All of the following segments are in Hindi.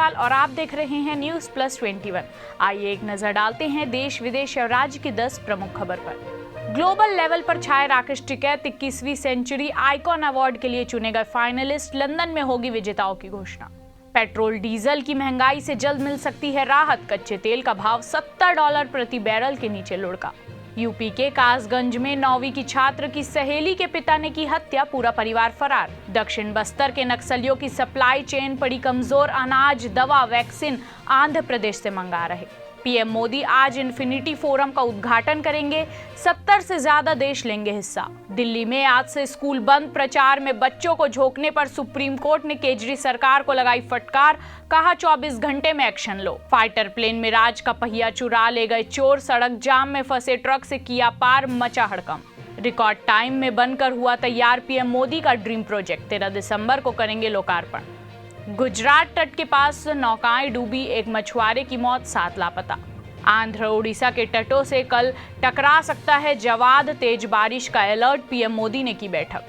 अग्रवाल और आप देख रहे हैं न्यूज प्लस 21। आइए एक नजर डालते हैं देश विदेश और राज्य की 10 प्रमुख खबर पर। ग्लोबल लेवल पर छाए राकेश टिकैत 21वीं सेंचुरी आइकॉन अवार्ड के लिए चुने गए फाइनलिस्ट। लंदन में होगी विजेताओं की घोषणा। पेट्रोल डीजल की महंगाई से जल्द मिल सकती है राहत। कच्चे तेल का भाव $70 प्रति बैरल के नीचे लुढ़का। यूपी के कासगंज में 9वीं की छात्र की सहेली के पिता ने की हत्या, पूरा परिवार फरार। दक्षिण बस्तर के नक्सलियों की सप्लाई चेन पड़ी कमजोर। अनाज, दवा, वैक्सीन आंध्र प्रदेश से मंगा रहे। पीएम मोदी आज इन्फिनिटी फोरम का उद्घाटन करेंगे। 70 से ज्यादा देश लेंगे हिस्सा। दिल्ली में आज से स्कूल बंद। प्रचार में बच्चों को झोंकने पर सुप्रीम कोर्ट ने केजरी सरकार को लगाई फटकार। कहा 24 घंटे में एक्शन लो। फाइटर प्लेन में राज का पहिया चुरा ले गए चोर। सड़क जाम में फंसे ट्रक से किया पार, मचा हड़कंप। रिकॉर्ड टाइम में बनकर हुआ तैयार पीएम मोदी का ड्रीम प्रोजेक्ट। 13 दिसंबर को करेंगे लोकार्पण। गुजरात तट के पास नौकाएं डूबी, एक मछुआरे की मौत, 7 लापता। आंध्र ओडिशा के तटों से कल टकरा सकता है जवाद। तेज बारिश का अलर्ट, पीएम मोदी ने की बैठक।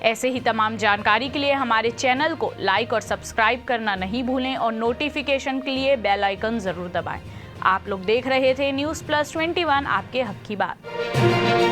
ऐसे ही तमाम जानकारी के लिए हमारे चैनल को लाइक और सब्सक्राइब करना नहीं भूलें और नोटिफिकेशन के लिए बेल आइकन जरूर दबाएं। आप लोग देख रहे थे न्यूज प्लस 21, आपके हक की बात।